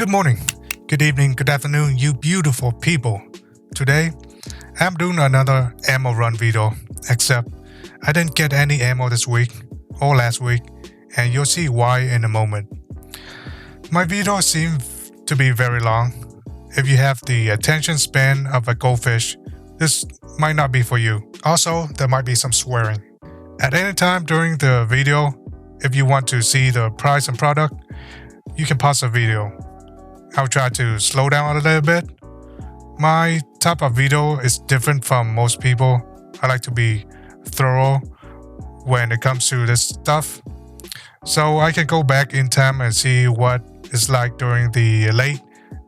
Good morning, good evening, good afternoon, you beautiful people. Today, I'm doing another ammo run video, except I didn't get any ammo this week or last week, and you'll see why in a moment. My video seems to be very long. If you have the attention span of a goldfish, this might not be for you. Also, there might be some swearing. At any time during the video, if you want to see the price and product, you can pause the video. I'll try to slow down a little bit. My type of video is different from most people. I like to be thorough when it comes to this stuff. So I can go back in time and see what it's like during the late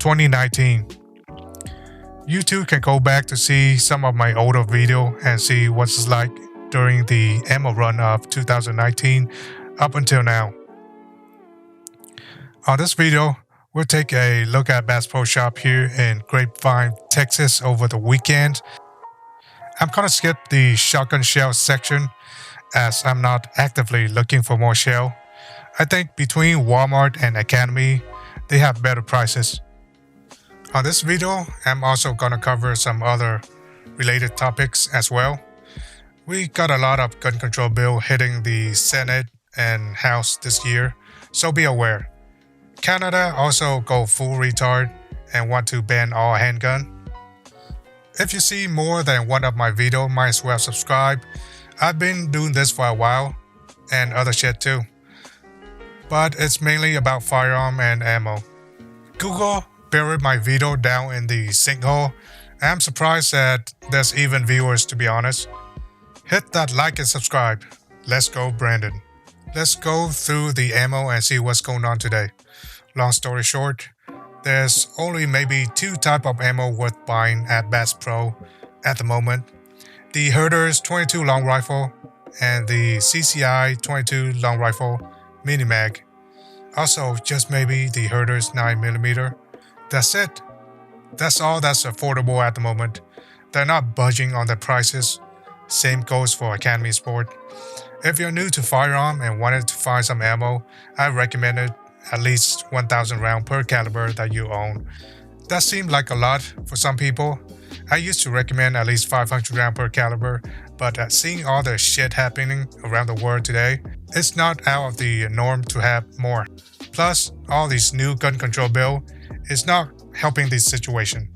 2019. You too can go back to see some of my older video and see what it's like during the ammo run of 2019 up until now. On this video, we'll take a look at Bass Pro Shop here in Grapevine, Texas over the weekend. I'm gonna skip the shotgun shell section as I'm not actively looking for more shell. I think between Walmart and Academy, they have better prices. On this video, I'm also gonna cover some other related topics as well. We got a lot of gun control bill hitting the Senate and House this year, so be aware. Canada also go full retard and want to ban all handgun. If you see more than one of my videos, might as well subscribe. I've been doing this for a while and other shit too. But it's mainly about firearm and ammo. Google buried my video down in the sinkhole. I'm surprised that there's even viewers, to be honest. Hit that like and subscribe. Let's go, Brandon. Let's go through the ammo and see what's going on today. Long story short, there's only maybe two types of ammo worth buying at Bass Pro at the moment. The Herder's 22 long rifle and the CCI 22 long rifle mini mag. Also, just maybe the Herder's 9mm. That's it. That's all that's affordable at the moment. They're not budging on the prices. Same goes for Academy Sport. If you're new to firearm and wanted to find some ammo, I recommend it. At least 1,000 rounds per caliber that you own. That seemed like a lot for some people. I used to recommend at least 500 rounds per caliber, but seeing all the shit happening around the world today, it's not out of the norm to have more. Plus, all these new gun control bill is not helping this situation.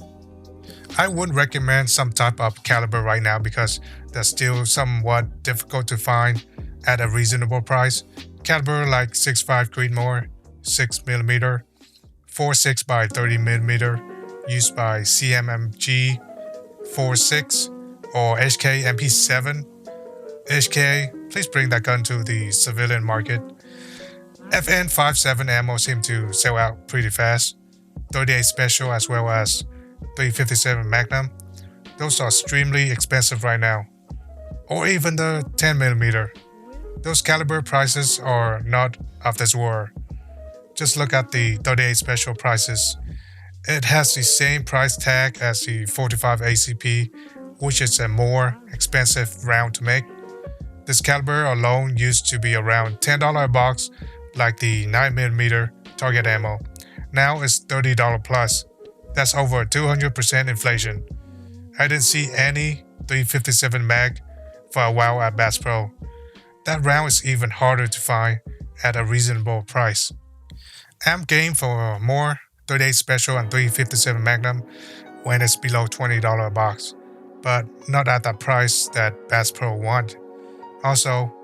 I wouldn't recommend some type of caliber right now because they're still somewhat difficult to find at a reasonable price. Caliber like 6.5 Creedmoor, 6mm, 4.6 by 30mm, used by CMMG 4.6 or HK MP7. HK, please bring that gun to the civilian market. FN57 ammo seem to sell out pretty fast. 38 Special as well as 357 Magnum. Those are extremely expensive right now. Or even the 10mm. Those caliber prices are not of this world. Just look at the 38 Special prices. It has the same price tag as the 45 ACP, which is a more expensive round to make. This caliber alone used to be around $10 a box, like the 9mm target ammo. Now it's $30 plus. That's over 200% inflation. I didn't see any 357 mag for a while at Bass Pro. That round is even harder to find at a reasonable price. I'm game for more 38 Special and 357 Magnum when it's below $20 a box, but not at the price that Bass Pro want. Also,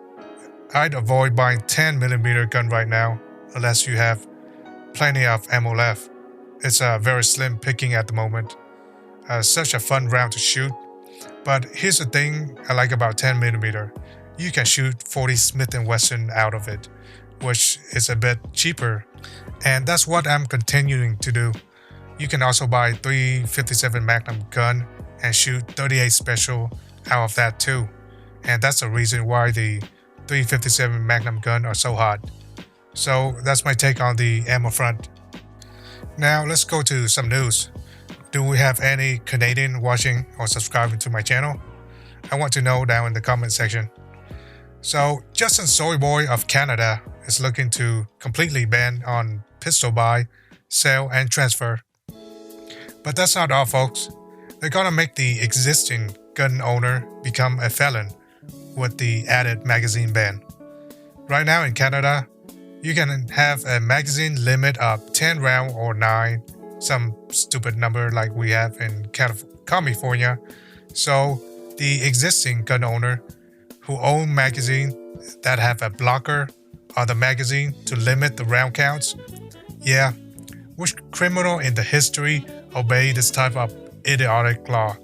I'd avoid buying 10mm gun right now unless you have plenty of ammo left. It's a very slim picking at the moment. Such a fun round to shoot. But here's the thing I like about 10mm. You can shoot 40 Smith & Wesson out of it, which is a bit cheaper. And that's what I'm continuing to do. You can also buy 357 Magnum gun and shoot 38 Special out of that too. And that's the reason why the 357 Magnum gun are so hot. So that's my take on the ammo front. Now let's go to some news. Do we have any Canadian watching or subscribing to my channel? I want to know down in the comment section. So Justin Soyboy of Canada is looking to completely ban on pistol buy sell, and transfer. But that's not all, folks. They're gonna make the existing gun owner become a felon with the added magazine ban. Right now in Canada, you can have a magazine limit of 10 round or 9, some stupid number like we have in California. So the existing gun owner who own magazine that have a blocker on the magazine to limit the round counts, yeah, which criminal in the history obey this type of idiotic law?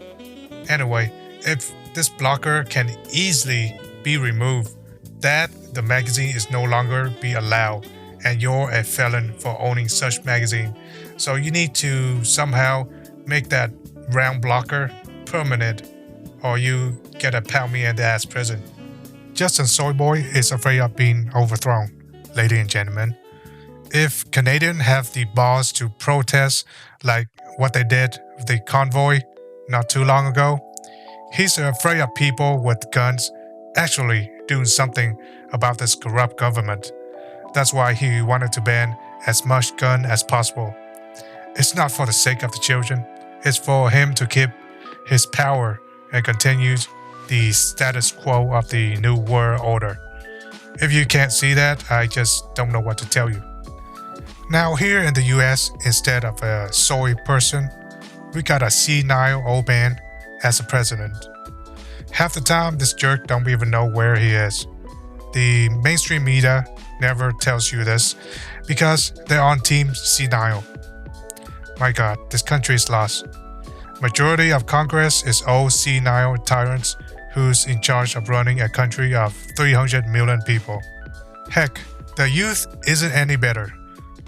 Anyway, if this blocker can easily be removed, that the magazine is no longer be allowed and you're a felon for owning such magazine. So you need to somehow make that round blocker permanent or you get a pound me in the ass prison. Justin Soyboy is afraid of being overthrown, ladies and gentlemen. If Canadians have the balls to protest like what they did with the convoy not too long ago, he's afraid of people with guns actually doing something about this corrupt government. That's why he wanted to ban as much gun as possible. It's not for the sake of the children, it's for him to keep his power and continue the status quo of the New World Order. If you can't see that, I just don't know what to tell you. Now here in the US, instead of a soy person, we got a senile old man as a president. Half the time, this jerk don't even know where he is. The mainstream media never tells you this because they're on team senile. My God, this country is lost. Majority of Congress is old senile tyrants who's in charge of running a country of 300 million people. Heck, the youth isn't any better.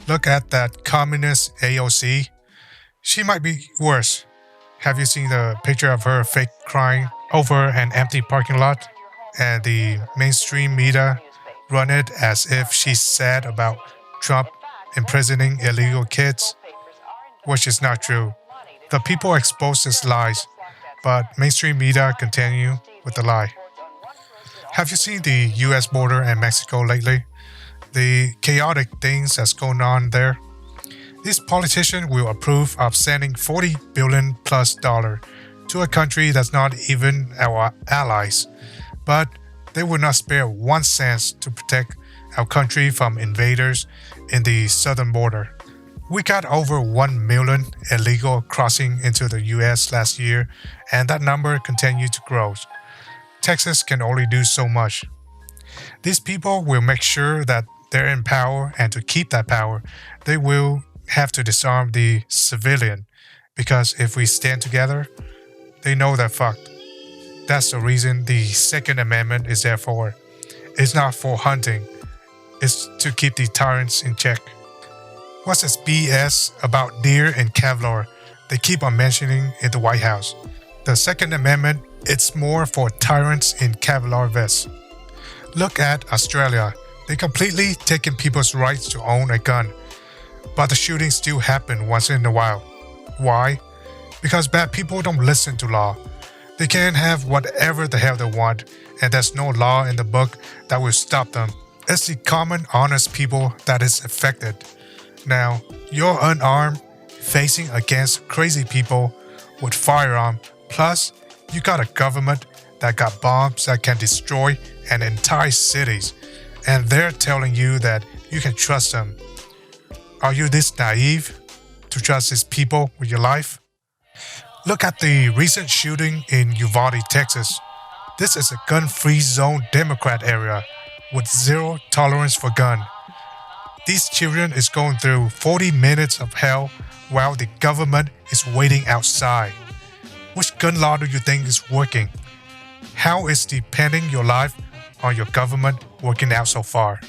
Look at that communist AOC. She might be worse. Have you seen the picture of her fake crying over an empty parking lot? And the mainstream media run it as if she's sad about Trump imprisoning illegal kids, which is not true. The people expose this lies, but mainstream media continue with the lie. Have you seen the US border and Mexico lately? The chaotic things that's going on there? These politicians will approve of sending $40 billion plus to a country that's not even our allies, but they will not spare 1 cent to protect our country from invaders in the southern border. We got over 1 million illegal crossing into the US last year, and that number continued to grow. Texas can only do so much. These people will make sure that they're in power, and to keep that power, they will have to disarm the civilian, because if we stand together, they know they're fucked. That's the reason the Second Amendment is there for. It's not for hunting. It's to keep the tyrants in check. What's this BS about deer and Kevlar they keep on mentioning in the White House? The Second Amendment, it's more for tyrants in Kevlar vests. Look at Australia. They completely taken people's rights to own a gun. But the shootings still happen once in a while. Why? Because bad people don't listen to law. They can have whatever the hell they want, and there's no law in the book that will stop them. It's the common, honest people that is affected. Now, you're unarmed, facing against crazy people with firearm, plus you got a government that got bombs that can destroy an entire cities, and they're telling you that you can trust them. Are you this naive to trust these people with your life? Look at the recent shooting in Uvalde, Texas. This is a gun-free zone Democrat area with zero tolerance for gun. These children is going through 40 minutes of hell while the government is waiting outside. Which gun law do you think is working? How is depending your life on your government working out so far?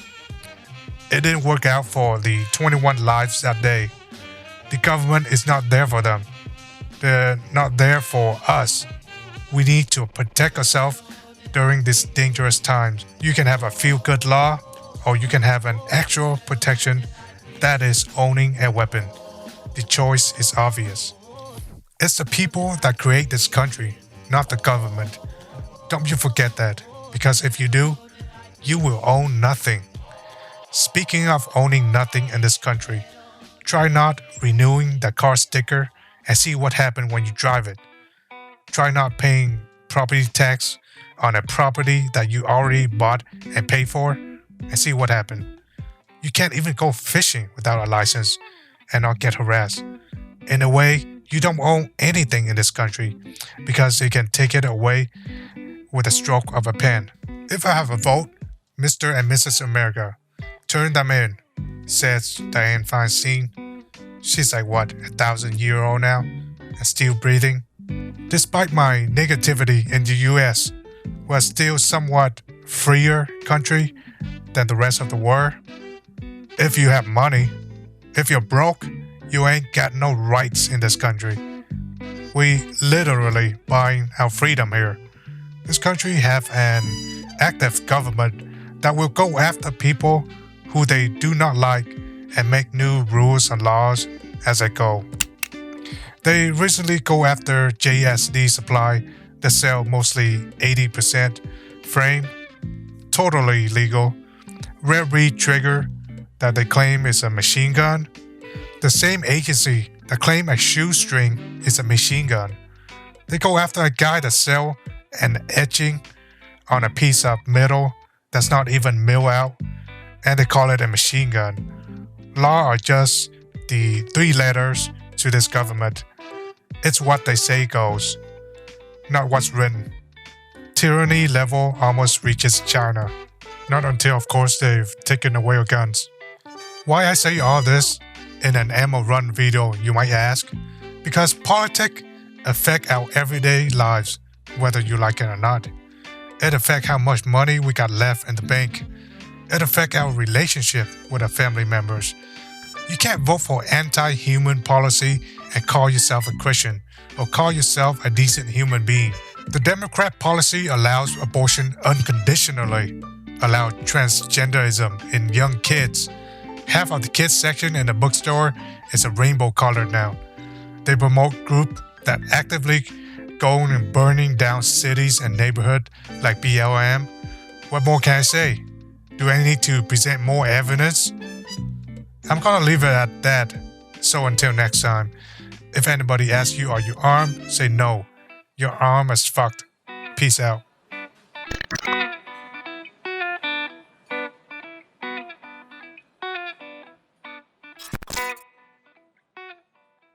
It didn't work out for the 21 lives that day. The government is not there for them. They're not there for us. We need to protect ourselves during these dangerous times. You can have a feel-good law, or you can have an actual protection that is owning a weapon. The choice is obvious. It's the people that create this country, not the government. Don't you forget that, because if you do, you will own nothing. Speaking of owning nothing in this country, Try not renewing the car sticker and see what happens when you drive it. Try not paying property tax on a property that you already bought and paid for and see what happens. You can't even go fishing without a license and not get harassed. In a way, you don't own anything in this country because they can take it away with a stroke of a pen. If I have a vote, Mr. and Mrs. America, turn them in, says Dianne Feinstein. She's like what, 1,000-year-old now and still breathing? Despite my negativity in the US, we're still somewhat freer country than the rest of the world. If you have money, if you're broke, you ain't got no rights in this country. We literally buying our freedom here. This country have an active government that will go after people who they do not like and make new rules and laws as they go. They recently go after JSD Supply that sell mostly 80% frame, totally legal, rare breed trigger that they claim is a machine gun. The same agency that claim a shoestring is a machine gun. They go after a guy that sell an etching on a piece of metal that's not even mill out, and they call it a machine gun. Law are just the 3 letters to this government. It's what they say goes, not what's written. Tyranny level almost reaches China. Not until, of course, they've taken away our guns. Why I say all this in an ammo run video, you might ask? Because politics affect our everyday lives, whether you like it or not. It affects how much money we got left in the bank. It affects our relationship with our family members. You can't vote for anti-human policy and call yourself a Christian or call yourself a decent human being. The Democrat policy allows abortion unconditionally, allows transgenderism in young kids. Half of the kids section in the bookstore is a rainbow color now. They promote groups that actively going and burning down cities and neighborhoods like BLM. What more can I say? Do I need to present more evidence? I'm gonna leave it at that. So until next time, if anybody asks you, are you armed? Say no. You're armed as fucked. Peace out.